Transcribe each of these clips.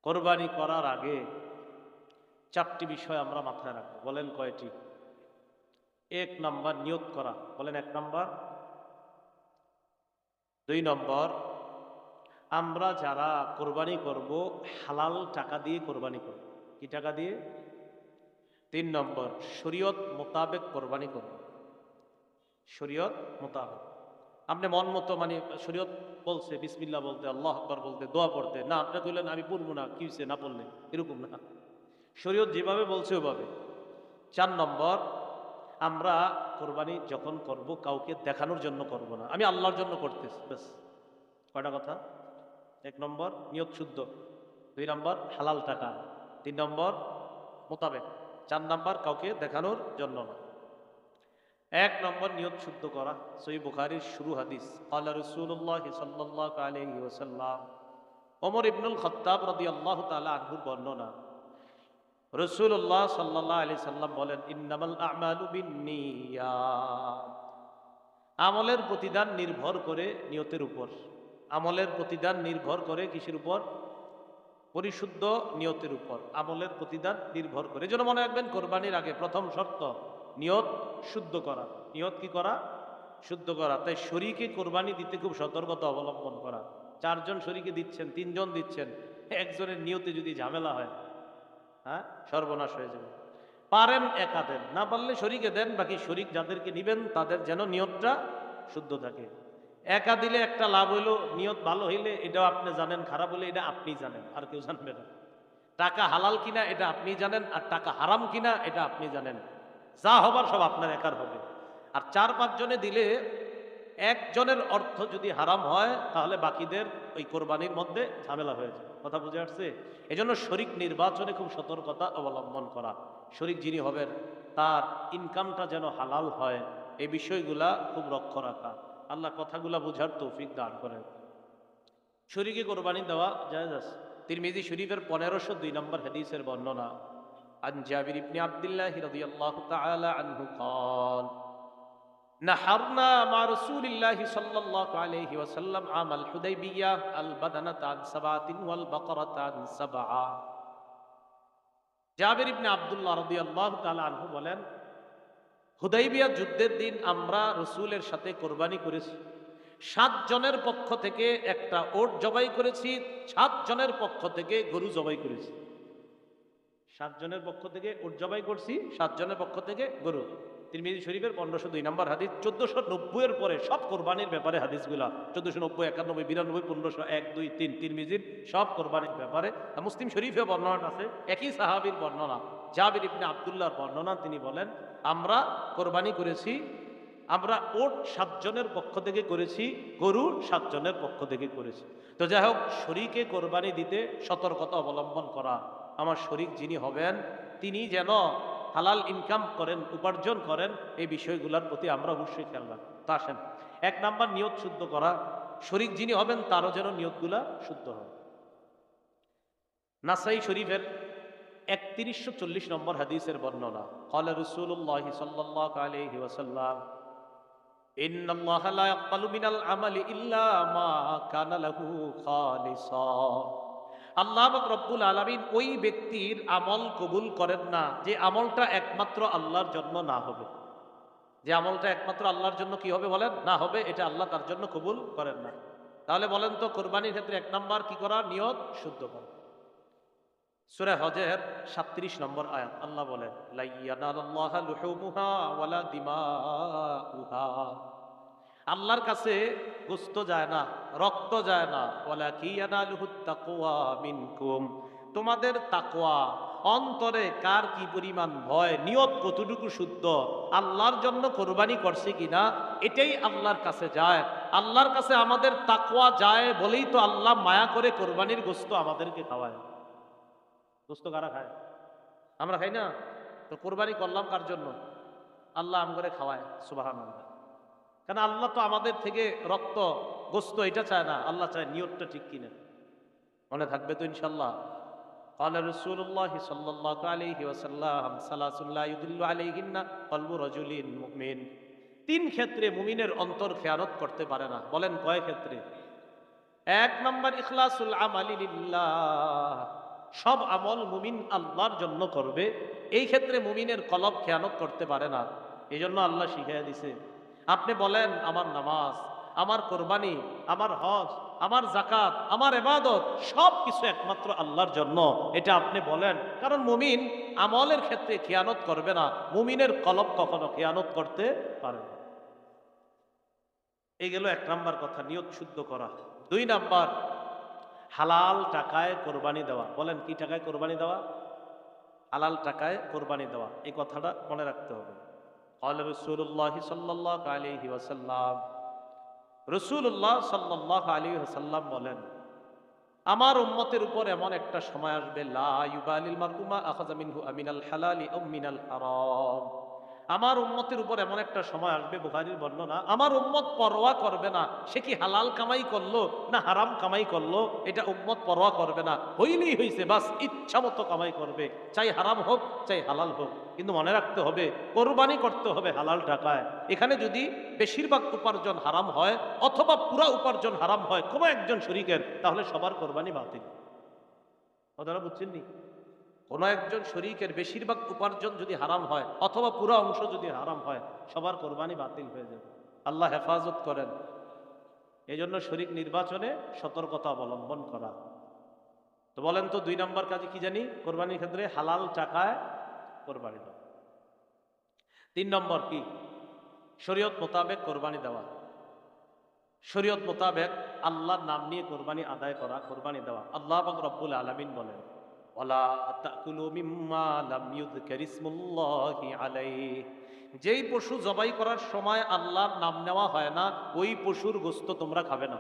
কোরবানি করার আগে চারটি বিষয় আমরা মাথায় রাখবো। বলেন কয়টি? এক নাম্বার নিয়ত করা। বলেন এক নাম্বার। দুই নম্বর, আমরা যারা কোরবানি করব হালাল টাকা দিয়ে কোরবানি করব। কি টাকা দিয়ে? তিন নম্বর, শরীয়ত মোতাবেক কোরবানি করব। শরীয়ত মোতাবেক। আপনি মন মতো মানে শরীয়ত বলছে বিসমিল্লাহ বলতে, আল্লাহ আকবার বলতে, দোয়া পড়তে, না আপনি কইলেন আমি পড়বো না, কি হয়েছে না পড়লে, এরকম না। শরীয়ত যেভাবে বলছে ওভাবে। চার নম্বর, আমরা কোরবানি যখন করব কাউকে দেখানোর জন্য করব না, আমি আল্লাহর জন্য করতেছি, ব্যাস। কয়টা কথা? এক নম্বর নিয়ত শুদ্ধ, দুই নম্বর হালাল টাকা, তিন নম্বর মোতাবেক, চার নম্বর কাউকে দেখানোর জন্য না। এক নম্বর নিয়ত শুদ্ধ করা। সহিহ বুখারীর শুরু হাদিস, ক্বালা রাসূলুল্লাহ সাল্লাল্লাহু আলাইহি ওয়াসাল্লাম, ওমর ইবনুল খাত্তাব রাদিয়াল্লাহু তাআলা আনহুর বর্ণনা, রাসূলুল্লাহ সাল্লাল্লাহু আলাইহি সাল্লাম বলেন, ইন্নামাল আ'মালু বিন্নিয়াত। আমলের প্রতিদান নির্ভর করে নিয়তের উপর। আমলের প্রতিদান নির্ভর করে কিসের উপর? পরিশুদ্ধ নিয়তের উপর আমলের প্রতিদান নির্ভর করে। এজন্য মনে রাখবেন, কোরবানির আগে প্রথম শর্ত নিয়ত শুদ্ধ করা। নিয়ত কি করা? শুদ্ধ করা। তাই শরীকে কোরবানি দিতে খুব সতর্কতা অবলম্বন করা। চারজন শরীকে দিচ্ছেন, তিনজন দিচ্ছেন, একজনের নিয়তে যদি ঝামেলা হয়, হ্যাঁ, সর্বনাশ হয়ে যাবে। পারেন একা দেন, না পারলে শরীকে দেন, বাকি শরীক যাদেরকে নিবেন তাদের যেন নিয়তটা শুদ্ধ থাকে। একা দিলে একটা লাভ হইলো, নিয়ত ভালো হইলে এটাও আপনি জানেন, খারাপ হইলে এটা আপনি জানেন, আর কেউ জানবে না। টাকা হালাল কিনা এটা আপনি জানেন, আর টাকা হারাম কিনা এটা আপনি জানেন। যা হবার সব আপনার একার হবে। আর চার পাঁচ জনে দিলে একজনের অর্থ যদি হারাম হয় তাহলে বাকিদের ওই কোরবানির মধ্যে ঝামেলা হয়ে যায়। কথা বুঝে আসছে? এজন্য শরীক নির্বাচনে খুব সতর্কতা অবলম্বন করা। শরীক যিনি হবেন তার ইনকামটা যেন হালাল হয়, এই বিষয়গুলা খুব লক্ষ্য রাখা। আল্লাহ কথাগুলা বুঝার তৌফিক দান করেন। শরীকে কোরবানি দেওয়া জায়েজ আছে। তিরমিজি শরীফের 1502 নম্বর হাদিসের বর্ণনা, আন জাবির ইবনে আব্দুল্লাহ রাদিয়াল্লাহু তাআলা আনহু قال نحرنا مع رسول الله صلى الله عليه وسلم عام الحديبية البدنة عن 7 والبقرة عن 7। জাবির ইবনে আব্দুল্লাহ রাদিয়াল্লাহু তাআলা আনহু বলেন, হুদাইবিয়া যুদ্ধের দিন আমরা রাসূলের সাথে কোরবানি করেছি। 7 জনের পক্ষ থেকে একটা ওট জবাই করেছি, 7 জনের পক্ষ থেকে গরু জবাই করেছি। 7 জনের পক্ষ থেকে উট জবাই করছি, 7 জনের পক্ষ থেকে গরু। তিরমিজি শরীফের 1502 নম্বর হাদিস। 1490 এর পরে সব কোরবানির ব্যাপারে হাদিসগুলা, 1490, 91, 92, 1500, 1, 2, 3 তিরমিজির সব কোরবানির ব্যাপারে। মুসলিম শরীফে বর্ণনা আছে, একই সাহাবীর বর্ণনা, জাবির ইবনে আব্দুল্লাহর বর্ণনা। তিনি বলেন, আমরা কোরবানি করেছি, আমরা ওট 7 জনের পক্ষ থেকে করেছি, গরু 7 জনের পক্ষ থেকে করেছি। তো যাই হোক, শরীকে কোরবানি দিতে সতর্কতা অবলম্বন করা। আমার শরীক যিনি হবেন তিনি যেন হালাল ইনকাম করেন, উপার্জন করেন, এই বিষয়গুলোর প্রতি আমরা অবশ্যই খেয়াল রাখি। তা আসেন, এক নাম্বার নিয়ত শুদ্ধ করা। শরীক যিনি হবেন তারও যেন নিয়তগুলা শুদ্ধ হয়। নাসাই শরীফের 3140 নম্বর হাদিসের বর্ণনা, ক্বালা রাসূলুল্লাহ সাল্লাল্লাহু আলাইহি ওয়াসাল্লাম, ইন্নাল্লাহা লা ইয়াকবালু মিনাল আমালি ইল্লা মা কানা লাহু খালিসা। আল্লাহ রব্বুল আলামিন ওই ব্যক্তির আমল কবুল করেন না যে আমলটা একমাত্র আল্লাহর জন্য না হবে। যে আমলটা একমাত্র আল্লাহর জন্য কি হবে বলেন? না হবে, এটা আল্লাহ তার জন্য কবুল করেন না। তাহলে বলেন তো, কোরবানির ক্ষেত্রে এক নাম্বার কি করা? নিয়ত শুদ্ধ করা। সূরা হজের 37 নম্বর আয়াত, আল্লাহ বলেন, লা ইয়ানালাল্লাহা লুহুমুহা ওয়ালা দিমাউহা। আল্লাহর কাছে গোশত যায় না, রক্ত যায় না, ওয়ালাকিন ইয়ানালুহুত তাকওয়া মিনকুম। তোমাদের তাকওয়া, অন্তরে কার কি পরিমাণ ভয়, নিয়ত কতটুকু শুদ্ধ, আল্লাহর জন্য কোরবানি করছে কিনা, এটাই আল্লাহর কাছে যায়। আল্লাহর কাছে আমাদের তাকওয়া যায় বলেই তো আল্লাহ মায়া করে কোরবানির গোশত আমাদেরকে খাওয়ায়। গোশত কারা খায়? আমরা খাই না? তো কোরবানি করলাম কার জন্য? আল্লাহ আমগরে খাওয়ায়, সুবহানাল্লাহ। কারণ আল্লাহ তো আমাদের থেকে রক্ত গোশত এটা চায় না, আল্লাহ চায় নিয়তটা ঠিক কিনা। মনে থাকবে তো ইনশাল্লাহ? قال رسول الله صلى الله عليه وسلم ثلاث لا يضل عليهن قلب رجل مؤمن। 3 ক্ষেত্রে মুমিনের অন্তর খেয়ানত করতে পারে না। বলেন কয় ক্ষেত্রে? 1 নম্বর, ইখলাসুল আমালি লিল্লাহ। সব আমল মুমিন আল্লাহর জন্য করবে, এই ক্ষেত্রে মুমিনের কলব খেয়ানত করতে পারে না। এই জন্য আল্লাহ শিখাইয়া দিছে। আপনি বলেন আমার নামাজ, আমার কোরবানি, আমার হজ, আমার জাকাত, আমার ইবাদত সব কিছু একমাত্র আল্লাহর জন্য, এটা আপনি বলেন। কারণ মুমিন আমলের ক্ষেত্রে খেয়ানত করবে না, মুমিনের কলব কখনো খেয়ানত করতে পারে না। এই গেল 1 নাম্বার কথা, নিয়ত শুদ্ধ করা। 2 নাম্বার, হালাল টাকায় কোরবানি দেওয়া। বলেন কি টাকায় কোরবানি দেওয়া? হালাল টাকায় কোরবানি দেওয়া, এই কথাটা মনে রাখতে হবে। قال رسول الله صلى الله عليه وسلم, রাসূলুল্লাহ সাল্লাল্লাহু আলাইহি ওয়াসাল্লাম বলেন, আমার উম্মতের উপর এমন একটা সময় আসবে, লা ইউবালিল মার'উ মা আখাযা মিনহু আমিনাল হালালি আও মিনাল হারাম। আমার উম্মতের উপর এমন একটা সময় আসবে, বুখারীর বর্ণনা, আমার উম্মত পরোয়া করবে না সে কি হালাল কামাই করলো না হারাম কামাই করলো, এটা উম্মত পরোয়া করবে না। হইলেই হইছে, বাস ইচ্ছা মতো কামাই করবে, চাই হারাম হোক চাই হালাল হোক। কিন্তু মনে রাখতে হবে কোরবানি করতে হবে হালাল টাকায়। এখানে যদি বেশিরভাগ উপার্জন হারাম হয় অথবা পুরা উপার্জন হারাম হয় কোনো একজন শরীকের, তাহলে সবার কোরবানি বাতিল। কথাটা বুঝছেন নি? কোনো একজন শরীকের বেশিরভাগ উপার্জন যদি হারাম হয় অথবা পুরো অংশ যদি হারাম হয়, সবার কোরবানি বাতিল হয়ে যাবে। আল্লাহ হেফাজত করেন। এই জন্য শরীক নির্বাচনে সতর্কতা অবলম্বন করা। তো বলেন তো 2 নম্বর কাজে কি জানি কোরবানির ক্ষেত্রে? হালাল টাকায় কোরবানি দেওয়া। 3 নম্বর কি? শরীয়ত মোতাবেক কোরবানি দেওয়া। শরীয়ত মোতাবেক আল্লাহর নাম নিয়ে কোরবানি আদায় করা, কোরবানি দেওয়া। আল্লাহ পাক রব্বুল আলামিন বলেন, ওয়ালা তাকুলু মিম্মা লাম ইউযকার ইসমুল্লাহি আলাইহি, যেই পশু জবাই করার সময় আল্লাহর নাম নেওয়া হয় না ওই পশুর গোশত তোমরা খাবে না।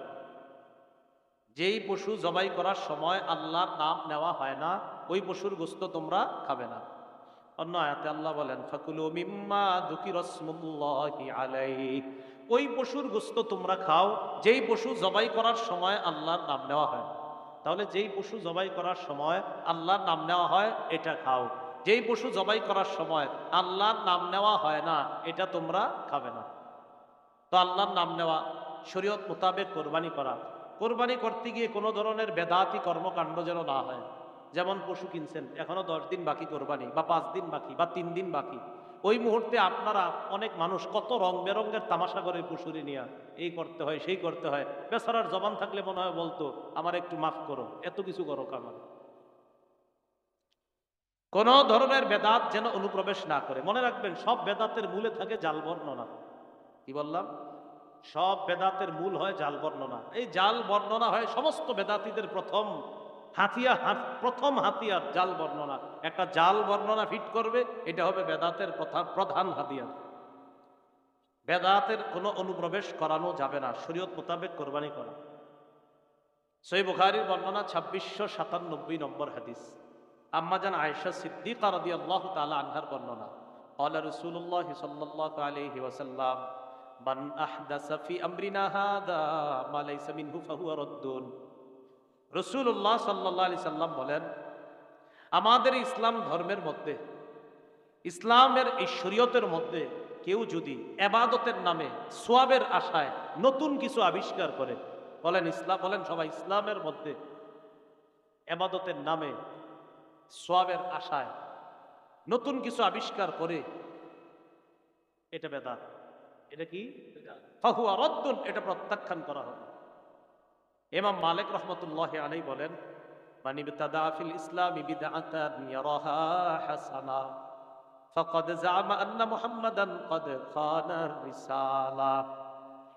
যেই পশু জবাই করার সময় আল্লাহর নাম নেওয়া হয় না ওই পশুর গোশত তোমরা খাবে না। অন্য আয়াতে আল্লাহ বলেন, ফাকুলু মিম্মা যুকিরা ইসমুল্লাহি আলাইহি, ওই পশুর গোশত তোমরা খাও যেই পশু জবাই করার সময় আল্লাহর নাম নেওয়া হয়। তাহলে যেই পশু জবাই করার সময় আল্লাহর নাম নেওয়া হয় এটা খাও, যেই পশু জবাই করার সময় আল্লাহর নাম নেওয়া হয় না এটা তোমরা খাবে না। তো আল্লাহর নাম নেওয়া, শরীয়ত মোতাবেক কোরবানি করা। কোরবানি করতে গিয়ে কোনো ধরনের বেদাতি কর্মকাণ্ড যেন না হয়। যেমন পশু কিনছেন, এখনো 10 দিন বাকি কোরবানি, বা 5 দিন বাকি, বা 3 দিন বাকি, ওই মুহূর্তে আপনারা অনেক মানুষ কত রং বেরঙ্গের তামাশা করে পশুরে নিয়ে, এই করতে হয় সেই করতে হয়। বেচারার জবান থাকলে মনে হয় বলতো, আমার একটু মাফ করো, এত কিছু করো আমার। কোন ধরনের বেদাত যেন অনুপ্রবেশ না করে। মনে রাখবেন সব বেদাতের মূলে থাকে জাল বর্ণনা। কি বললাম? সব বেদাতের মূল হয় জাল বর্ণনা। এই জাল বর্ণনা হয় সমস্ত বেদাতীদের প্রথম হাতিয়ার জাল বর্ণনা। একটা জাল বর্ণনা ফিট করবে, এটা হবে বেদাতের প্রধান হাতিয়ার। বেদাতের কোনো অনুপ্রবেশ করানো যাবে না, শরীয়ত মোতাবেক কোরবানি করা। সহিহ বুখারীর বর্ণনা 2697 নম্বর হাদিস, আম্মাজান আয়েশা সিদ্দিকা রাদিয়াল্লাহু তাআলা আনহার বর্ণনা, ক্বালা রাসূলুল্লাহ সাল্লাল্লাহু আলাইহি ওয়াসাল্লাম, মান আহদাসা ফি আমরিনা হাযা মা লাইসা মিনহু ফাহুয়া রাদ্দুন। রাসূলুল্লাহ সাল্লাল্লাহু আলাইহি সাল্লাম বলেন, আমাদের ইসলাম ধর্মের মধ্যে, ইসলামের এই শরীয়তের মধ্যে কেউ যদি ইবাদতের নামে সওয়াবের আশায় নতুন কিছু আবিষ্কার করে, বলেন সবাই, ইসলামের মধ্যে ইবাদতের নামে সওয়াবের আশায় নতুন কিছু আবিষ্কার করে, এটা বেদাত। এটা কি? ফাহুয়া রাদ্দুন, এটা প্রত্যাখ্যান করা হবে। ইমাম মালিক রাহমাতুল্লাহি আলাইহি বলেন, মান ইবতাদা ফিল ইসলামি বিদআতান ইয়ারাহা হাসানা ফাকাদ জাআমা আন্না মুহাম্মাদান ক্বাদ খানা রিসালা।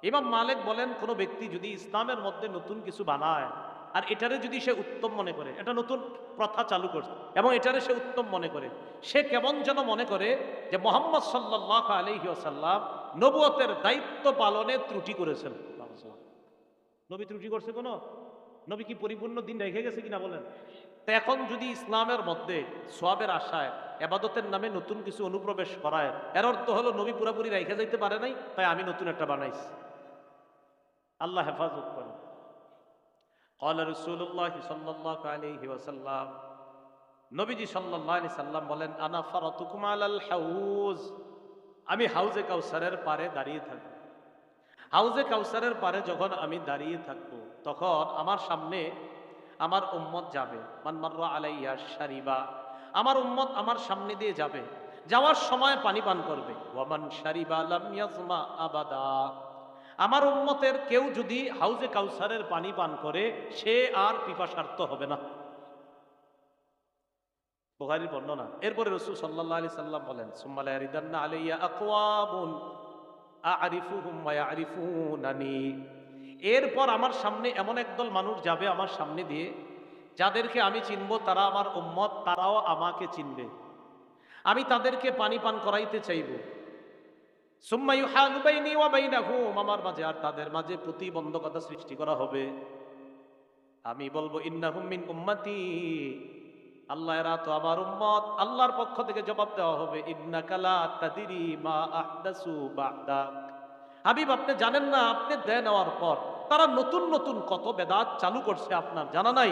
ইমাম মালিক বলেন, কোন ব্যক্তি যদি ইসলামের মধ্যে নতুন কিছু বানায় আর এটারে যদি সে উত্তম মনে করে, এটা নতুন প্রথা চালু করছে এবং এটারে সে উত্তম মনে করে, সে কেমন যেন মনে করে যে মুহাম্মদ সাল্লাল্লাহু আলাইহি ওয়াসাল্লাম নবুয়তের দায়িত্ব পালনে ত্রুটি করেছেন। নবী ত্রুটি করছে? কোন নবী কি পরিপূর্ণ দিন রেখে গেছে কিনা বলেন? তো এখন যদি ইসলামের মধ্যে সওয়াবের আশায় ইবাদতের নামে নতুন কিছু অনুপ্রবেশ করায়, এর অর্থ হলো নবী পুরোপুরি রেখে যাইতে পারে নাই, তাই আমি নতুন একটা বানাইছি। আল্লাহ হেফাজত করেন। ক্বালা রাসূলুল্লাহ সাল্লাল্লাহু আলাইহি ওয়াসাল্লাম, নবীজি সাল্লাল্লাহু আলাইহি সাল্লাম বলেন, আনা ফারাতুকুম আলাল হাউজ, আমি হাউজে কাউসারের পারে দাঁড়িয়ে থাকব। হাউজে কাউসারের পারে যখন আমি দাঁড়িয়ে থাকব, তখন আমার সামনে আমার উম্মত যাবে, মান মাররা আলাইয়া শারিবা, আমার উম্মত আমার সামনে দিয়ে যাবে, যাওয়ার সময় পানি পান করবে। ওয়ামান শারিবা লাম ইয়াজমা আবাদা, আমার উম্মতের কেউ যদি হাউজে কাউসারের পানি পান করে সে আর পিপাসার্ত হবে না। বুখারীর বর্ণনা। এরপরে রাসূল সাল্লাল্লাহু আলাইহি সাল্লাম বলেন, সুম্মা লা ইয়ারিদান্না আলাইয়া আকওয়ামুন আ'রিফুহুম ওয়া ইয়ারিফুনানি, এরপর আমার সামনে এমন একদল মানুষ যাবে আমার সামনে দিয়ে, যাদেরকে আমি চিনব, তারা আমার উম্মত, তারাও আমাকে চিনবে, আমি তাদেরকে পানি পান করাইতে চাইব। সুম্মা ইউহালু বাইনি ওয়া বাইনাহুম, আমার মাঝে আর তাদের মাঝে প্রতিবন্ধকতা সৃষ্টি করা হবে। আমি বলবো ইন্নাহুম মিন উম্মতি, আল্লাহ এরা তো আমার উম্মত। আল্লাহর পক্ষ থেকে জবাব দেওয়া হবে, ইন্নাকা লা তাদরি মা আহদাসু বা'দাক, হাবিব আপনি জানেন না, আপনি দেন নেওয়ার পর তারা নতুন নতুন কত বেদাত চালু করছে আপনার জানা নাই।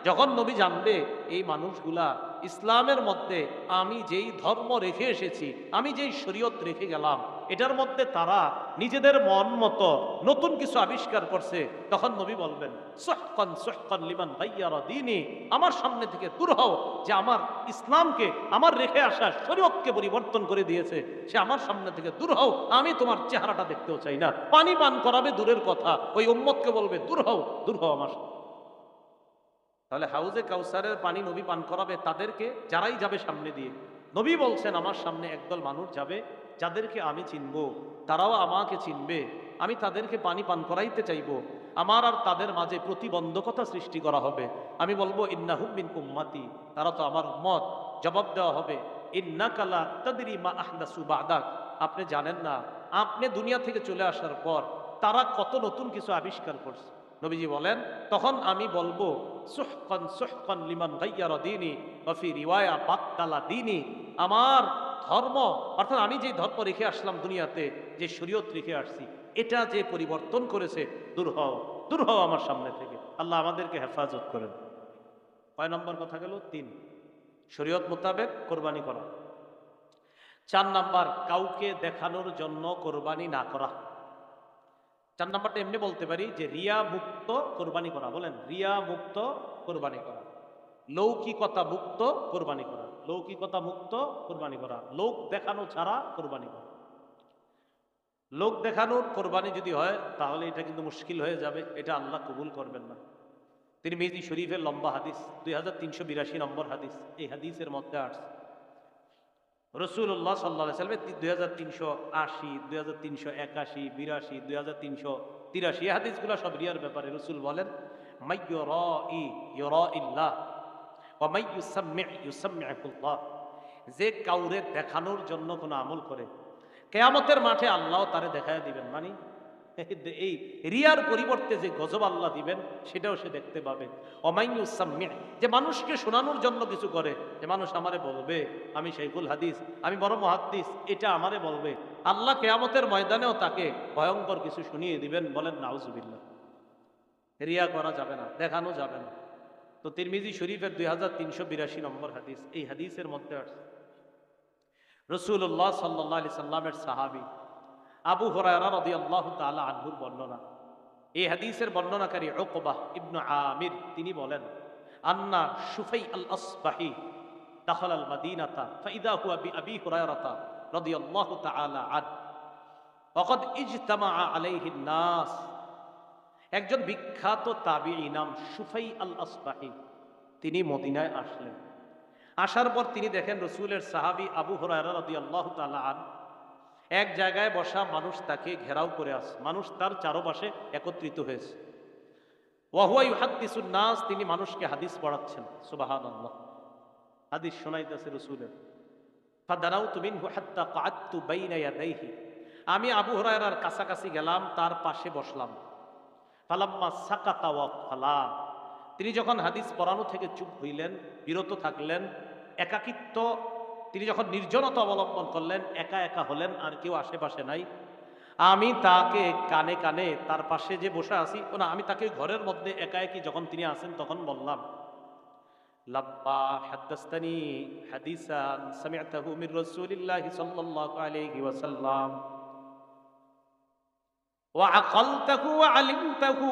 যখন নবী জানবে এই মানুষগুলা ইসলামের মধ্যে আমি যেই ধর্ম রেখে এসেছি, আমি যেই শরীয়ত রেখে গেলাম, এটার মধ্যে তারা নিজেদের মন মতো নতুন কিছু আবিষ্কার করছে, তখন নবী বলবেন সুহকান সুহকান লিমান গায়্যারা দীনি, আমার সামনে থেকে দূর হও, যে আমার ইসলামকে, আমার রেখে আসা শরীয়তকে পরিবর্তন করে দিয়েছে, সে আমার সামনে থেকে দূর হও, আমি তোমার চেহারাটা দেখতেও চাই না। পানি পান করাবে দূরের কথা, ওই উম্মতকে বলবে দূর হও, দূর হও আমার। তাহলে হাউজে কাউসারের পানি নবী পান করাবে তাদেরকে, যারাই যাবে সামনে দিয়ে। নবী বলছেন আমার সামনে একদল মানুষ যাবে যাদেরকে আমি চিনব, তারাও আমাকে চিনবে, আমি তাদেরকে পানি পান করাইতে চাইব, আমার আর তাদের মাঝে প্রতিবন্ধকতা সৃষ্টি করা হবে। আমি বলবো ইন্নাহুম মিন উম্মতি, তারা তো আমার উম্মত। জবাব দেওয়া হবে ইন্নাকা লা তাদরি মা আহদাসু বা'দাক, আপনি জানেন না, আপনি দুনিয়া থেকে চলে আসার পর তারা কত নতুন কিছু আবিষ্কার করছে। নবীজি বলেন, তখন আমি বলবো সুহকান সুহকান লিমান গায়্যারা দীনি ওয়া ফি রিওয়ায়া বাদদালা দীনি, আমার ধর্ম, অর্থাৎ আমি যে ধর্ম রেখে আসলাম দুনিয়াতে, যে শরীয়ত রেখে আসছি, এটা যে পরিবর্তন করেছে, দূর হও, দূর হও আমার সামনে থেকে। আল্লাহ আমাদেরকে হেফাজত করেন। কয় নম্বর কথা গেল? 3, শরীয়ত মোতাবেক কোরবানি করা। 4 নাম্বার, কাউকে দেখানোর জন্য কোরবানি না করা। 4 নাম্বারটা এমনি বলতে পারি যে রিয়া মুক্ত কোরবানি করা। বলেন, রিয়া মুক্ত কোরবানি করা, লৌকিকতা মুক্ত কোরবানি করা, লৌকিকতা মুক্ত কোরবানি করা, লোক দেখানো ছাড়া কোরবানি করা। লোক দেখানোর কোরবানি যদি হয় তাহলে এটা কিন্তু মুশকিল হয়ে যাবে, এটা আল্লাহ কবুল করবেন না। তিরমিজি শরীফের লম্বা হাদিস, 2382 নম্বর হাদিস, এই হাদিসের মধ্যে আসছে রাসূলুল্লাহ সাল্লাল্লাহু আলাইহি ওয়াসাল্লাম 2380, 2381, 82, 2383, এই হাদিসগুলো সব রিয়ার ব্যাপারে। রাসূল বলেন, মাইয়ুরাই ইউরাইল্লাহ ওয়া মাইয়ুসাম্মি ইউসাম্মিউল্লাহ, যে কাউরে দেখানোর জন্য কোনো আমল করে, কিয়ামতের মাঠে আল্লাহ তারে দেখায় দিবেন। মানে এই রিয়ার পরিবর্তে যে গজব আল্লাহ দিবেন সেটাও সে দেখতে পাবে। অমাইয়ুসাম্মি, যে মানুষকে শোনানোর জন্য কিছু করে, যে মানুষ আমারে বলবে আমি শাইখুল হাদিস, আমি বড় মুহাদ্দিস, এটা আমারে বলবে, আল্লাহ কিয়ামতের ময়দানেও তাকে ভয়ঙ্কর কিছু শুনিয়ে দিবেন। বলেন নাউজুবিল্লাহ। রিয়া করা যাবে না, দেখানো যাবে না। তো তিরমিজি শরীফের 2382 নম্বর হাদিস, এই হাদিসের মধ্যে আসছে রাসূলুল্লাহ সাল্লাল্লাহু আলাইহি সাল্লামের সাহাবী আবু হুরায়রা রাদিয়াল্লাহু তাআলা আনহুর বর্ণনা। এই হাদিসের বর্ণনাকারী উকবাহ ইবনে আমির, তিনি বলেন, আন্না শুফাই আল আসবাহি দাখাল আল মাদিনাতা ফাইদা হুয়া বিআবি হুরায়রা রাদিয়াল্লাহু তাআলা আনহু ওয়া ক্বাদ ইজতামাআ আলাইহি নাস। একজন বিখ্যাত তাবিঈ নাম শুফাই আল আসবাহি, তিনি মদিনায় আসলেন। আসার পর তিনি দেখেন রাসূলের সাহাবী আবু হুরায়রা রাদিয়াল্লাহু তাআলা আনহু এক জায়গায় বসা, মানুষ তাকে ঘেরাও করে আছে, মানুষ তার চারপাশে একত্রিত হয়েছে। ওয়া হুয়া ইউহাদ্দিসুন নাস, তিনি মানুষকে হাদিস পড়াচ্ছেন। সুবহানাল্লাহ, হাদিস শোনাইতেছে রাসূলের। ফাদানাউতু মিনহু হাত্তা ক্বাদতু বাইনা ইয়াদাইহি, আমি আবু হুরায়রার কাছাকাছি গেলাম, তার পাশে বসলাম। ফালাম্মা সাকাতা ওয়া ফালা, তিনি যখন হাদিস পড়ানো থেকে চুপ হইলেন, বিরত থাকলেন, একাকিত্ব, তিনি যখন নির্জনতা অবলম্বন করলেন, একা একা হলেন, আর কেউ আশেপাশে নাই, আমি তাকে কানে কানে, তার পাশে যে বসে আছি, না, আমি তাকে ঘরের মধ্যে একা একই যখন তিনি আছেন তখন বললাম, লাব্বা হাদাসতানি হাদিসান সামি'তাহু মির রাসূলিল্লাহি সাল্লাল্লাহু আলাইহি ওয়াসাল্লাম ওয়া আকালতাহু ওয়া আলিমতাহু,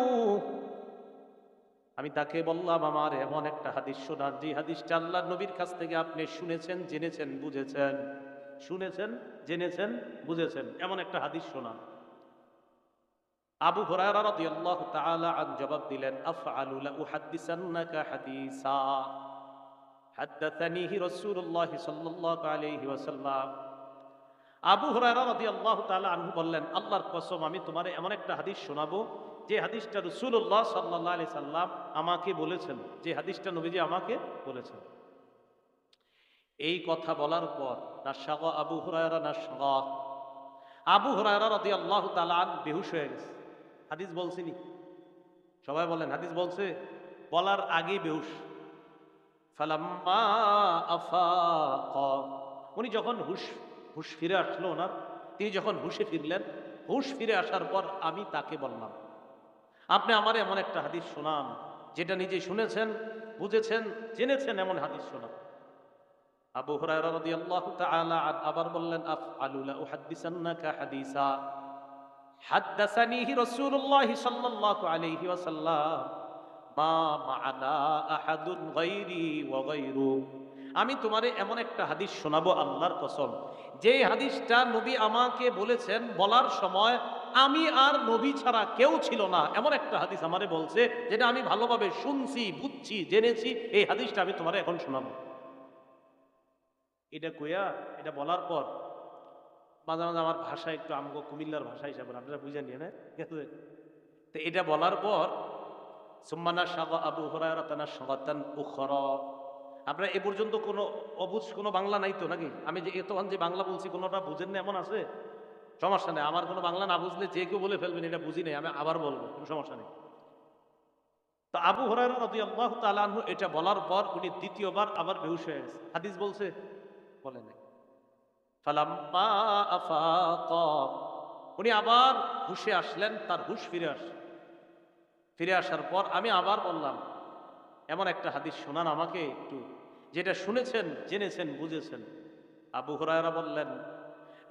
আমি তাকে বললাম, আমার এমন একটা হাদিস শোনান যে হাদিসটা আল্লাহর নবীর কাছ থেকে আপনি শুনেছেন, জেনেছেন, বুঝেছেন। শুনেছেন, জেনেছেন, বুঝেছেন, এমন একটা হাদিস শোনান। আবু হুরায়রা রাদিয়াল্লাহু তাআলা আন জবাব দিলেন, আফআলু লা উহাদ্দিসান্নাকা হাদিসা হাদ্দাসানিহি রাসূলুল্লাহ সাল্লাল্লাহু আলাইহি ওয়াসাল্লাম। আবু হুরায়রা রাদিয়াল্লাহু তাআলা আনহু বললেন, আল্লাহর কসম আমি তোমারে এমন একটা হাদিস শোনাবো যে হাদিসটা রাসূলুল্লাহ সাল্লাল্লাহু আলাইহি সাল্লাম আমাকে বলেছেন, যে হাদিসটা নবীজি আমাকে বলেছেন। এই কথা বলার পর নাশাগা আবু হুরায়রা নাশগা, আবু হুরায়রা রাদিয়াল্লাহু তাআলা আন বেহুশ হয়ে গেছে। হাদিস বলছিনি, সবাই বলেন হাদিস বলছে, বলার আগেই বেহুশ। ফালাম্মা আফাকা, উনি যখন হুশ হুশ ফিরে আসলো ওনার, তিনি যখন হুশে ফিরলেন, হুশ ফিরে আসার পর আমি তাকে বললাম, আপনি আমার এমন একটা হাদিস শোনান যেটা নিজে শুনেছেন, বুঝেছেন, জেনেছেন, এমন হাদিস শোনান। আবু হুরায়রা রাদিয়াল্লাহু তাআলা আবার বললেন, আফআলু লা উহাদ্দিসান্নাকা হাদিসা হাদ্দাসানিহি রাসূলুল্লাহ সাল্লাল্লাহু আলাইহি ওয়াসাল্লাম মা মা'ানা আহাদুন গায়রি ওয়া গায়রু। আমি তোমারে এমন একটা হাদিস শোনাবো আল্লাহর কসম, যে হাদিসটা নবী আমাকে বলেছেন, বলার সময় আমি আর নবী ছাড়া কেউ ছিল না, এমন একটা হাদিস আমারে বলছে, যেটা আমি ভালোভাবে শুনছি, বুঝছি, জেনেছি। এই হাদিসটা আমি তোমারে এখন শোনাবো। এটা কইয়া, এটা বলার পর মাঝে মাঝে আমার ভাষা একটু আমগো কুমিল্লার ভাষা হিসাবে আপনারা বুঝে নিয়ে না, ঠিক আছে? তো এটা বলার পর সুম্মানা শাগা আবু হুরায়রা তানা শাগাতান উখরা। আপনারা এ পর্যন্ত কোনো অবুঝ কোনো বাংলা নাই তো নাকি? আমি যে এতক্ষণ যে বাংলা বলছি কোনোটা বুঝেন না এমন আছে? সমস্যা নেই, আমার কোনো বাংলা না বুঝলে যে কেউ বলে ফেলবেন এটা বুঝি নেই, আমি আবার বলবো, কোনো সমস্যা নেই। তো আবু হুরায়রা রাদিয়াল্লাহু তাআলা আনহু এটা বলার পর উনি দ্বিতীয়বার আবার বেহুশ হয়ে গেছে। হাদিস বলছে, বলে নাই। ফালাম্মা আফাকা, উনি আবার হুশে আসলেন, তার হুশ ফিরে আসলেন। ফিরে আসার পর আমি আবার বললাম, এমন একটা হাদিস শোনান আমাকে একটু, যেটা শুনেছেন, জেনেছেন, বুঝেছেন। আবু হুরায়রা বললেন,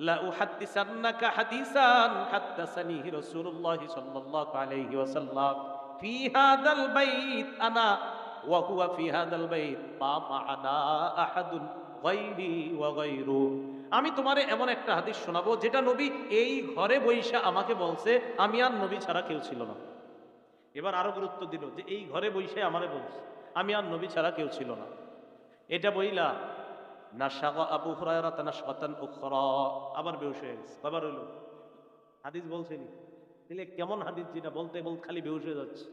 লা উহাদ্দিসান্নাকা হাদিসান হাদ্দাসানিহি রাসূলুল্লাহ সাল্লাল্লাহু আলাইহি ওয়াসাল্লাম ফি হাদাল বাইত আনা ওয়া হুয়া ফি হাদাল বাইত মা মা'ানা আহাদুন গায়রি ওয়া গায়রু। আমি তোমারে এমন একটা হাদিস শোনাবো যেটা নবী এই ঘরে বইসা আমাকে বলছে, আমি আর নবী ছাড়া কেউ ছিল না। এবার আরো গুরুত্ব দিল যে এই ঘরে বইসে আমারে বলছে, আমি আর নবী ছাড়া কেউ ছিল না। এটা বইলা নাশাগা আবু হুরায়রা তানাশগাতান উখরা, আবার বেহুশ হয়ে গেছে। কয়বার হইল? হাদিস বলছেনি, তাহলে কেমন হাদিস যেটা বলতে বলতে খালি বেহুশ হয়ে যাচ্ছে।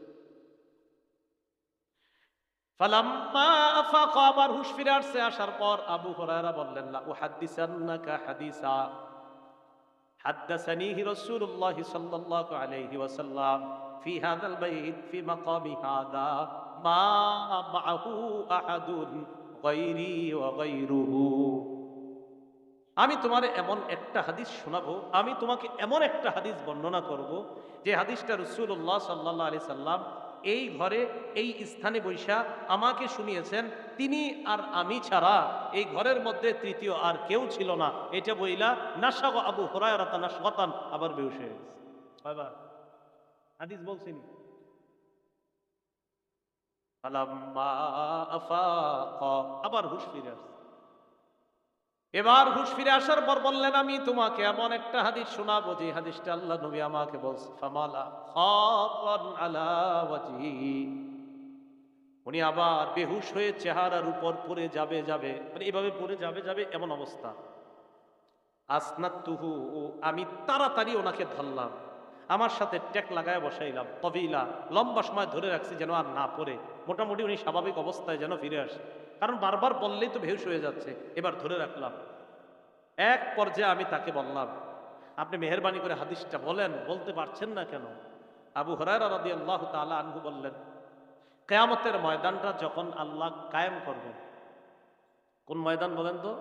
ফালাম্মা আফাকা, আবার হুশ ফিরে আসছে। আসার পর আবু হুরায়রা বললেন, লা উহাদ্দিসান্নাকা হাদিসা হাদ্দাসানিহি রাসূলুল্লাহ সাল্লাল্লাহু আলাইহি ওয়াসাল্লাম ফি হাদাল বাইত ফি মাকামি হাদা মা মাআহু আহাদুন গায়রি ওয়া গায়রুহু। আমি তোমারে এমন একটা হাদিস শোনাবো, আমি তোমাকে এমন একটা হাদিস বর্ণনা করব, যে হাদিসটা রাসূলুল্লাহ সাল্লাল্লাহু আলাইহি সাল্লাম এই ঘরে, এই স্থানে বৈশা আমাকে শুনিয়েছেন, তিনি আর আমি ছাড়া এই ঘরের মধ্যে তৃতীয় আর কেউ ছিল না। এটা বইলা নাশাগা আবু হুরায়রা তানাশগাতান, আবার বেহুশ হয়ে গেছে। কয়বার হাদিস বলছিনি? ফালাম্মা আফাকা, আবার হুশ ফিরে আসছে। এবার হুশ ফিরে আসার পর বললেন, আমি তোমাকে এমন একটা হাদিস শোনাবো যে হাদিসটা আল্লাহ নবী আমাকে বলছে। ফামালা খাতান আলা ওয়াজহি, উনি আবার বেহুশ হয়ে চেহারার উপর পড়ে যাবে যাবে, মানে এভাবে পড়ে যাবে যাবে এমন অবস্থা। আসনাতুহু, আমি তাড়াতাড়ি ওনাকে ধরলাম, আমার সাথে টেক লাগায় বসাইলাম, তবিলা লম্বা সময় ধরে রাখছি যেন আর না পড়ে, মোটামুটি উনি স্বাভাবিক অবস্থায় যেন ফিরে আসে, কারণ বারবার বললেই তো বেহুশ হয়ে যাচ্ছে। এবার ধরে রাখলাম। এক পর্যায়ে আমি তাকে বললাম, আপনি মেহেরবানি করে হাদিসটা বলেন, বলতে পারছেন না কেন? আবু হুরায়রা রাদিয়াল্লাহু তাআলা আনহু বললেন, কিয়ামতের ময়দানটা যখন আল্লাহ কায়েম করবেন, কোন ময়দান বলেন তো?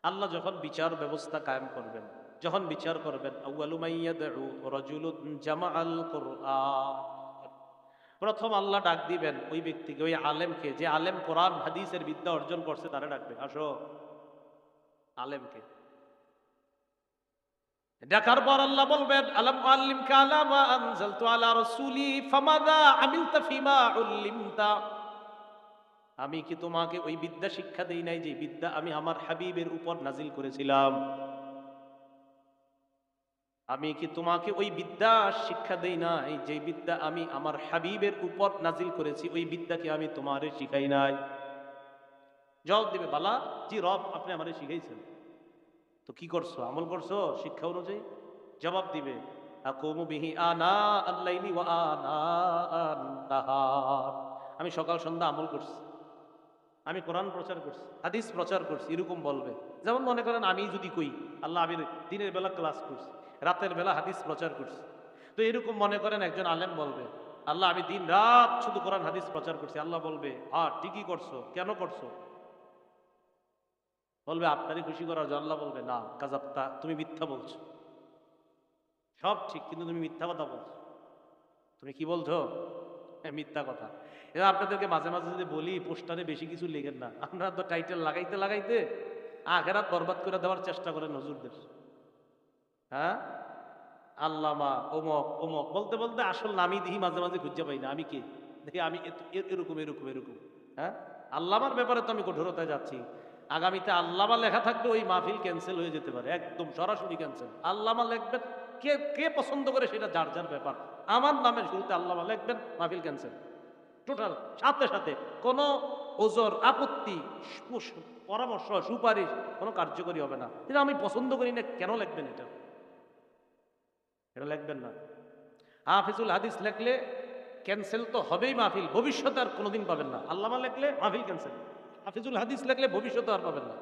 আল্লাহ যখন বিচার ব্যবস্থা কায়েম করবেন, যখন বিচার করবেন, আউয়ালু মাইয়াদউ রাজুলুন জামাআল কুরআন, প্রথম আল্লাহ ডাক দিবেন ওই ব্যক্তিকে, ওই আলেমকে, যে আলেম কোরআন হাদিসের বিদ্যা অর্জন করছে, তারে ডাকবে, আসো। আলেমকে ডাকার পর আল্লাহ বলবেন আলাম আল্লিমকা আলা মা আনজালতু আলা রাসূলি ফামাযা আমিলতা ফিমা উল্লিমতা, আমি কি তোমাকে ওই বিদ্যা শিক্ষা দেই নাই যে বিদ্যা আমি আমার হাবিবের উপর নাজিল করেছিলাম? আমি কি তোমাকে ওই বিদ্যা শিক্ষা দেই নাই যে বিদ্যা আমি আমার হাবিবের উপর নাজিল করেছি? ওই বিদ্যাকে আমি তোমারে শিখাই নাই? জবাব দিবে বালা, জি রব, আপনি আমারে শিখাইছেন। তো কি করছো? আমল করছো শিক্ষা অনুযায়ী? জবাব দিবে আকুমু বিহি আনা আল-লাইলি ওয়া আনা আন-নাহার, আমি সকাল সন্ধ্যা আমল করছি, আমি কোরআন প্রচার করছি, হাদিস প্রচার করছি, এরকম বলবে। যেমন মনে করেন আমি যদি কই আল্লাহ আমি দিনের বেলা ক্লাস করছি, রাতের বেলা হাদিস প্রচার করছি, তো এরকম মনে করেন একজন আলেম বলবে আল্লাহ আমি দিন রাত শুধু কোরআন হাদিস প্রচার করছি। আল্লাহ বলবে ঠিকই করছো, কেন করছো? বলবে আপনারই খুশি করার জন্য। আল্লাহ বলবে না, কাযাবতা, তুমি মিথ্যা বলছো, সব ঠিক কিন্তু তুমি মিথ্যা কথা বলছো। তুমি কি বলছো? মিথ্যা কথা। এবার আপনাদেরকে মাঝে মাঝে যদি বলি পোস্টারে বেশি কিছু লেখেন না, আপনারা তো টাইটেল লাগাইতে লাগাইতে আখেরাত বরবাদ করে দেওয়ার চেষ্টা করেন হুজুরদের। হ্যাঁ, আল্লামা অমক অমক বলতে বলতে আসল নামই দিই মাঝে মাঝে খুঁজে পাই না আমি কে, দেখি আমি এরকম এরকম এরকম। হ্যাঁ, আল্লামার ব্যাপারে তো আমি কঠোরতায় যাচ্ছি। আগামীতে আল্লামা লেখা থাকবে ওই মাহফিল ক্যান্সেল হয়ে যেতে পারে, একদম সরাসরি ক্যান্সেল। আল্লামা লিখবেন, কে কে পছন্দ করে সেটা যার যার ব্যাপার। আমার নামের শুরুতে আল্লামা লিখবেন, মাহফিল ক্যান্সেল টোটাল, সাথে সাথে কোনো ওজর আপত্তি পরামর্শ সুপারিশ কোনো কার্যকরী হবে না। কিন্তু আমি পছন্দ করি না, কেন লিখবেন এটা? এটা লিখবেন না। হাফিজুল হাদিস লেখলে ক্যান্সেল তো হবেই মাহফিল, ভবিষ্যতে আর কোনোদিন পাবেন না। আল্লামা লেখলে মাহফিল ক্যান্সেল, হাফিজুল হাদিস লেখলে ভবিষ্যতে আর পাবেন না।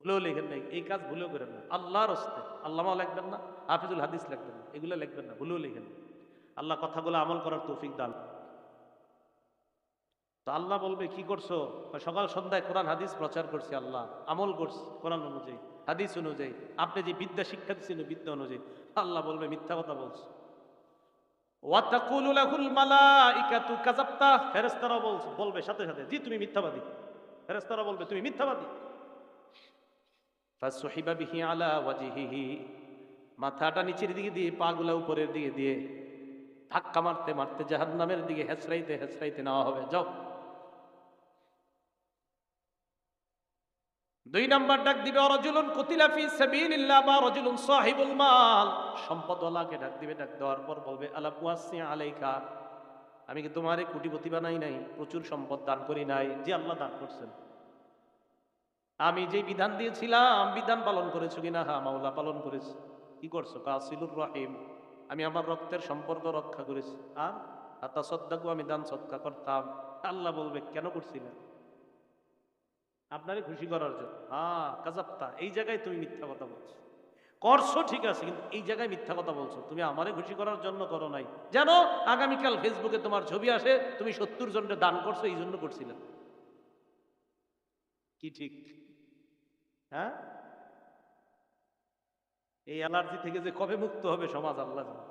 ভুলেও লেখেন নাই, এই কাজ ভুলেও করেন না। আল্লাহর হস্তে আল্লামা লিখবেন না, হাফিজুল হাদিস লিখবেন না, এগুলো লিখবেন না, ভুলেও লেখেন না। আল্লাহ কথাগুলো আমল করার তৌফিক দান। তো আল্লাহ বলবে কি করছো? সকাল সন্ধ্যায় কোরআন হাদিস প্রচার করছি, আল্লাহ আমল করছি কোরআন অনুযায়ী, হাদিস অনুযায়ী, আপনি যে বিদ্যা শিক্ষা দিচ্ছেন বিদ্যা অনুযায়ী। আল্লাহ বলবে মিথ্যা কথা বলছো। ওয়াতাকুলু লাহুল মালাইকাতু কাযাবতা, ফেরেশতারা বলবে সাথে সাথে জি তুমি মিথ্যাবাদী। ফেরেশতারা বলবে তুমি মিথ্যাবাদী। ফাসুহিবা বিহি আলা ওয়াজহিহি, মাথাটা নিচের দিকে দিয়ে পাগুলা উপরের দিকে দিয়ে ধাক্কা মারতে মারতে জাহান্নামের দিকে হেঁচড়াইতে হেঁচড়াইতে নেওয়া হবে। যাও। 2 নাম্বার ডাক দিবে রাজুলুন কুতিলা ফি সাবিলিল্লাহ বা রাজুলুন সাহিবুল মাল, সম্পদওয়ালাকে ডাক দিবে। ডাক দেওয়ার পর বলবে আলা ওয়াসি আলাইকা, আমি কি তোমারে কোটিপতি বানাই নাই, প্রচুর সম্পদ দান করি নাই? যে আল্লাহ দান করছেন। আমি যে বিধান দিয়েছিলাম বিধান পালন করেছো কিনা? হ্যাঁ মাওলা পালন করেছি। কি করছো? কাসিলুর রহিম, আমি আমার রক্তের সম্পর্ক রক্ষা করেছি। আর আতাসাদ্দাকু, আমি দান সদকা করতাম। আল্লাহ বলবে কেন করছিলেন? আপনারে খুশি করার জন্য। কাযাবতা, এই জায়গায় তুমি মিথ্যা কথা বলছো। করছো ঠিক আছে, কিন্তু এই জায়গায় মিথ্যা কথা বলছো। তুমি আমারে খুশি করার জন্য করো নাই, যেন আগামীকাল ফেসবুকে তোমার ছবি আসে তুমি 70 জনকে দান করছো, এই জন্য করছিলেন। কি ঠিক? হ্যাঁ, এই অ্যালার্জি থেকে যে কবে মুক্ত হবে সমাজ আল্লাহ জানে।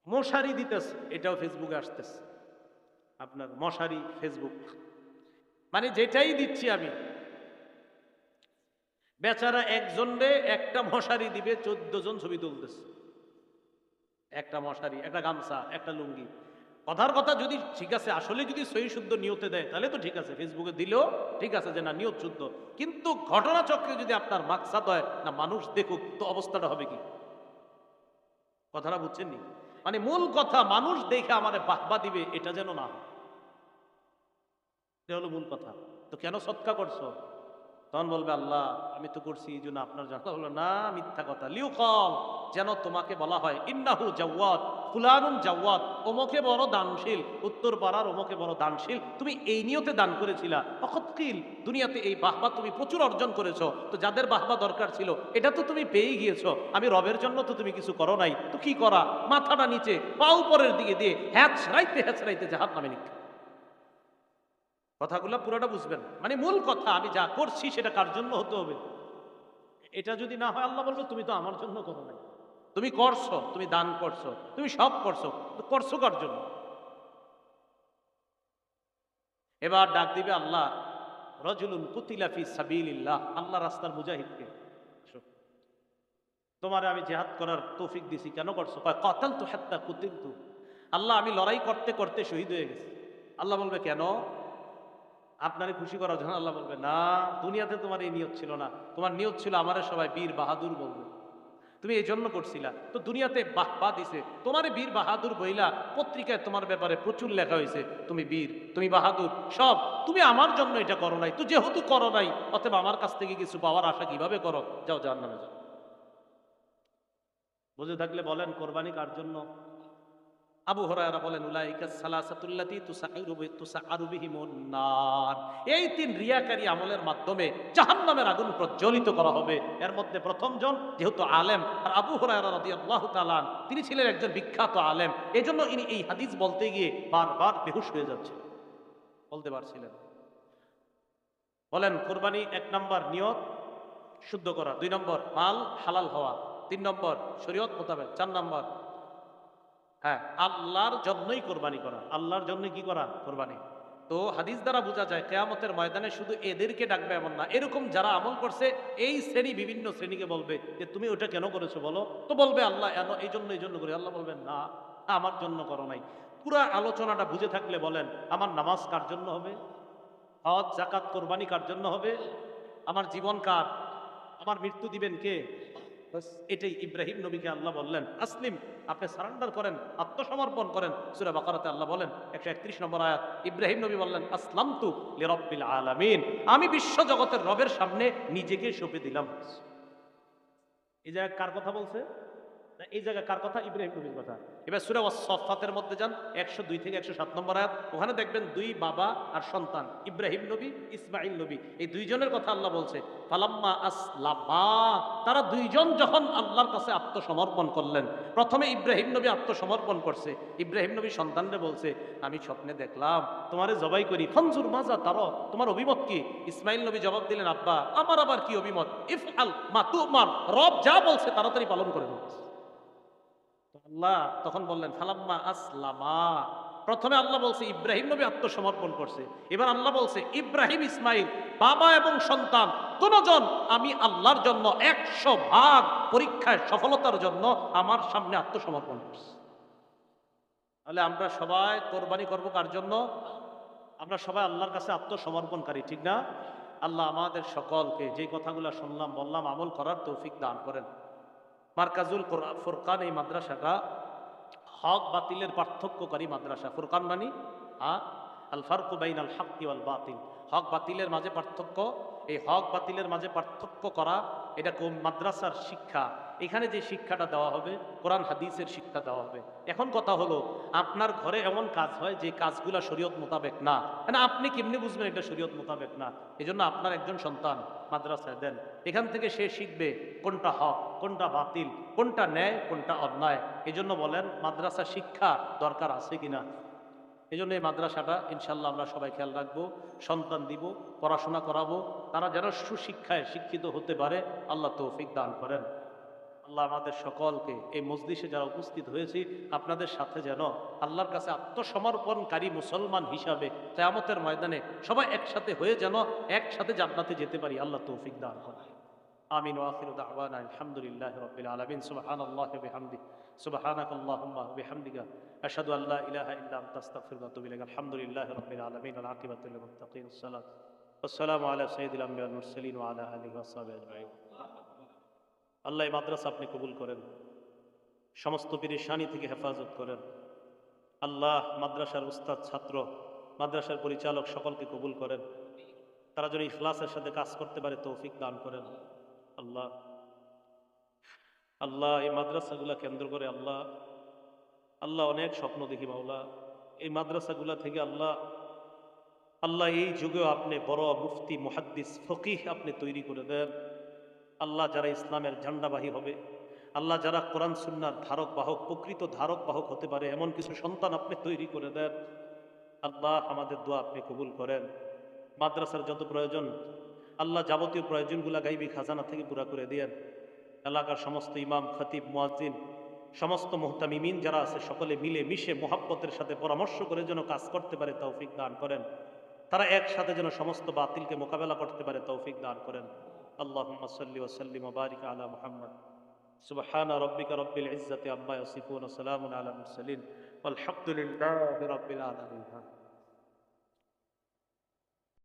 মশারি দিতেছে, এটাও ফেসবুকে আসতেছে। আপনার মশারি ফেসবুক, মানে যেটাই দিচ্ছি আমি, বেচারা একজন রে একটা মশারি দিবে 14 জন ছবি তুলতেছে। একটা মশারি, একটা গামছা, একটা লুঙ্গি। কথার কথা যদি ঠিক আছে, আসলে যদি সহি শুদ্ধ নিয়তে দেয় তাহলে তো ঠিক আছে, ফেসবুকে দিলেও ঠিক আছে যে না নিয়ত শুদ্ধ। কিন্তু ঘটনা চক্রে যদি আপনার মাকসাদ হয় না মানুষ দেখুক, তো অবস্থাটা হবে কি? কথাটা বুঝছেন নি? মানে মূল কথা মানুষ দেখে আমাদের বাহবা দিবে, এটা যেন না হয়। এটা হলো মূল কথা। তো কেন সৎকা করছো? তখন বলবে আল্লাহ আমি তো করছি এই জন্য আপনার জানা। হলো না, মিথ্যা কথা। লিউকাল, যেন তোমাকে বলা হয় ইন্নাহু জাওয়াদ, ফুলানুন জাওয়াদ, ওমকে বড় দানশীল, উত্তর পাড়ার ওমকে বড় দানশীল। তুমি এই নিয়তে দান করেছিলা। অকৎকিল, দুনিয়াতে এই বাহবা তুমি প্রচুর অর্জন করেছো। তো যাদের বাহবা দরকার ছিল এটা তো তুমি পেয়েই গিয়েছো। আমি রবের জন্য তো তুমি কিছু করো নাই। তো কি করা? মাথাটা নিচে পা উপরের দিকে দিয়ে হ্যাচড়াইতে হ্যাচড়াইতে জাহান্নামে নিক্ষেপ। কথাগুলো পুরোটা বুঝবেন। মানে মূল কথা, আমি যা করছি সেটা কার জন্য হতে হবে। এটা যদি না হয় আল্লাহ বলবে তুমি তো আমার জন্য করো নাই। তুমি করছো, তুমি দান করছো, তুমি সব করছো, করছো কার জন্য? এবার ডাক দিবে আল্লাহ রাজুলুন কুতিলা ফি সাবিলিল্লাহ, আল্লাহ রাস্তার মুজাহিদকে। তোমারে আমি জিহাদ করার তৌফিক দিছি, কেন করছো? কয় কাতালতু হাত্তা কুতিলতু, আল্লাহ আমি লড়াই করতে করতে শহীদ হয়ে গেছি। আল্লাহ বলবে কেন? আপনারে খুশি করার জন্য? আল্লাহ বলবে না, দুনিয়াতে তোমার এই নিয়ত ছিল না, তোমার নিয়ত ছিল আমারে সবাই বীর বাহাদুর বলবে, তুমি এই জন্য করছিলা। তো দুনিয়াতে বাহবা দিছে তোমারে বীর বাহাদুর বইলা, পত্রিকায় তোমার ব্যাপারে প্রচুর লেখা হয়েছে, তুমি বীর, তুমি বাহাদুর, সব তুমি আমার জন্য এটা করো নাই। তো যেহেতু করো নাই, অতএব আমার কাছ থেকে কিছু পাওয়ার আশা কিভাবে করো? যাও জাহান্নামে যাও। বুঝে থাকলে বলেন কোরবানি কার জন্য? আবু হুরায়রা বলেন উলাইকা সালাসাতুল্লাতী তুসাআরু বিহিমুন নার, এই তিন রিয়াকারী আমলের মাধ্যমে জাহান্নামের আগুন প্রজ্বলিত করা হবে। এর মধ্যে প্রথম জন যেহেতু আলেম, আর আবু হুরায়রা রাদিয়াল্লাহু তাআলা তিনি ছিলেন একজন বিখ্যাত আলেম, এজন্য ইনি এই হাদিস বলতে গিয়ে বারবার বেহুশ হয়ে যাচ্ছেন, বলতে পারছিলেন। বলেন কোরবানি 1 নম্বর নিয়ত শুদ্ধ করা, 2 নম্বর মাল হালাল হওয়া, 3 নম্বর শরীয়ত মোতাবেক, 4 নম্বর হ্যাঁ আল্লাহর জন্যই কোরবানি করা। আল্লাহর জন্য কি করা? কোরবানি। তো হাদিস দ্বারা বোঝা যায় কিয়ামতের ময়দানে শুধু এদেরকে ডাকবে এমন না, এরকম যারা আমল করছে এই শ্রেণী বিভিন্ন শ্রেণীকে বলবে যে তুমি ওটা কেন করেছো বলো, তো বলবে আল্লাহ এই জন্য করি। আল্লাহ বলবেন না, আমার জন্য করো নাই। পুরা আলোচনাটা বুঝে থাকলে বলেন আমার নামাজ কার জন্য হবে? হজ যাকাত কোরবানি কার জন্য হবে? আমার জীবন কার? আমার মৃত্যু দিবেন কে? এটাই ইব্রাহিম নবীকে আল্লাহ বললেন আসলিম, আপনি সারেন্ডার করেন, আত্মসমর্পণ করেন। সূরা বাকারাতে আল্লাহ বলেন 131 নম্বর আয়াত, ইব্রাহিম নবী বললেন আসলামতু লিরাব্বিল আলামিন, আমি বিশ্ব জগতের রবের সামনে নিজেকে সঁপে দিলাম। এই জায়গায় কার কথা বলছে? এই জায়গায় কার কথা? ইব্রাহিম নবীর কথা। এবার সূরা ওয়াস-সাফফাতের মধ্যে যান 102 থেকে 107 নম্বর আয়াত, ওখানে দেখবেন 2 বাবা আর সন্তান, ইব্রাহিম নবী, ইসমাঈল নবী, এই দুইজনের কথা আল্লাহ বলছে। ফালাম্মা আসলামা, তারা দুইজন যখন আল্লাহর কাছে আত্মসমর্পণ করলেন। প্রথমে ইব্রাহিম নবী আত্মসমর্পণ করছে। ইব্রাহিম নবী সন্তানরে বলছে আমি স্বপ্নে দেখলাম তোমারে জবাই করি, ফানজুর মাজা তারা, তোমার অভিমত কি? ইসমাঈল নবী জবাব দিলেন আব্বা আমার আবার কি অভিমত? ইফআল মা তুমার, রব যা বলছে তাড়াতাড়ি পালন করে দাও। আল্লাহ তখন বললেন ফালাম্মা আসলামা, প্রথমে আল্লাহ বলছে ইব্রাহিম নবী আত্মসমর্পণ করছে, এবার আল্লাহ বলছে ইব্রাহিম ইসমাইল বাবা এবং সন্তান দুজন আমি আল্লাহর জন্য 100 ভাগ পরীক্ষায় সফলতার জন্য আমার সামনে আত্মসমর্পণ করছি। তাহলে আমরা সবাই কোরবানি করবো কার জন্য? আমরা সবাই আল্লাহর কাছে আত্মসমর্পণকারী, ঠিক না? আল্লাহ আমাদের সকলকে যে কথাগুলো শুনলাম বললাম আমল করার তৌফিক দান করেন। মার্কাজুল ফুরকান এই মাদ্রাসাটা হক বাতিলের পার্থক্যকারী মাদ্রাসা। ফুরকান মানি আল ফারকু বাইনাল হাক্কি ওয়াল বাতিল, হক বাতিলের মাঝে পার্থক্য। এই হক বাতিলের মাঝে পার্থক্য করা এটা কোন মাদ্রাসার শিক্ষা। এখানে যে শিক্ষাটা দেওয়া হবে কোরআন হাদিসের শিক্ষা দেওয়া হবে। এখন কথা হলো আপনার ঘরে এমন কাজ হয় যে কাজগুলা শরীয়ত মোতাবেক না, মানে আপনি কেমনি বুঝবেন এটা শরীয়ত মোতাবেক না? এই জন্য আপনার একজন সন্তান মাদ্রাসায় দেন, এখান থেকে সে শিখবে কোনটা হক কোনটা বাতিল, কোনটা ন্যায় কোনটা অন্যায়। এই জন্য বলেন মাদ্রাসা শিক্ষা দরকার আছে কিনা? এই জন্য এই মাদ্রাসাটা ইনশাল্লাহ আমরা সবাই খেয়াল রাখবো, সন্তান দিব, পড়াশোনা করাবো, তারা যেন সুশিক্ষায় শিক্ষিত হতে পারে। আল্লাহ তৌফিক দান করেন। আল্লাহ আমাদের সকলকে এই মজলিসে যারা উপস্থিত হয়েছি আপনাদের সাথে যেন আল্লাহর কাছে আত্মসমর্পণকারী মুসলমান হিসাবে কিয়ামতের ময়দানে সবাই একসাথে হয়ে যেন একসাথে জান্নাতে যেতে পারি। আল্লাহ তৌফিক দান করেন। আমিন ওয়া আখিরু দাওয়ানা আলহামদুলিল্লাহি রাব্বিল আলামিন। সুবহানাল্লাহি ওয়া বিহামদিহি, সুবহানাকাল্লাহুম্মা ওয়া বিহামদিকা, আশহাদু আল্লা ইলাহা ইল্লা আনতা আস্তাগফিরুকা ওয়া আতুবু ইলাইক। আলহামদুলিল্লাহি রাব্বিল আলামিন ওয়াল আকিবাতু লিল মুত্তাকিন। আসসালামু আলা সাইয়্যিদিল আমবিয়া ওয়াল মুরসালিন ওয়া আলা আলিহি ওয়া সাহবিহি আজমাইন। আল্লাহ এই মাদ্রাসা আপনি কবুল করেন, সমস্ত পেরেশানি থেকে হেফাজত করেন। আল্লাহ মাদ্রাসার উস্তাদ, ছাত্র, মাদ্রাসার পরিচালক সকলকে কবুল করেন। তারা যেন ইখলাসের সাথে কাজ করতে পারে তৌফিক দান করেন। আল্লাহ আল্লাহ এই মাদ্রাসাগুলা কেন্দ্র করে আল্লাহ আল্লাহ অনেক স্বপ্ন দেখি মাওলা। এই মাদ্রাসাগুলা থেকে আল্লাহ আল্লাহ এই যুগেও আপনি বড় মুফতি, মুহাদ্দিস, ফকিহ আপনি তৈরি করে দেন। আল্লাহ যারা ইসলামের ঝান্ডাবাহী হবে, আল্লাহ যারা কোরআন সুন্নাহর ধারক বাহক, প্রকৃত ধারক বাহক হতে পারে এমন কিছু সন্তান আপনি তৈরি করে দেন। আল্লাহ আমাদের দোয়া আপনি কবুল করেন। মাদ্রাসার যত প্রয়োজন আল্লাহ যাবতীয় প্রয়োজনগুলা গাইবী খাজানা থেকে পুরা করে দিয়েন। এলাকার সমস্ত ইমাম, খতিব, মুয়াজ্জিন, সমস্ত মুহতামিমিন যারা আছে সকলে মিলে মিশে মোহাব্বতের সাথে পরামর্শ করে যেন কাজ করতে পারে তৌফিক দান করেন। তারা একসাথে যেন সমস্ত বাতিলকে মোকাবেলা করতে পারে তৌফিক দান করেন। আল্লাহুম্মা সাল্লি ওয়া সাল্লিম ওয়া বারিক আলা মুহাম্মদ। সুবহানা রাব্বিকা রাব্বিল ইজ্জাতি আম্মা ইয়াসিফুন ওয়া সালামুন আলাল মুরসালিন ওয়ালহামদুলিল্লাহি রাব্বিল আলামিন।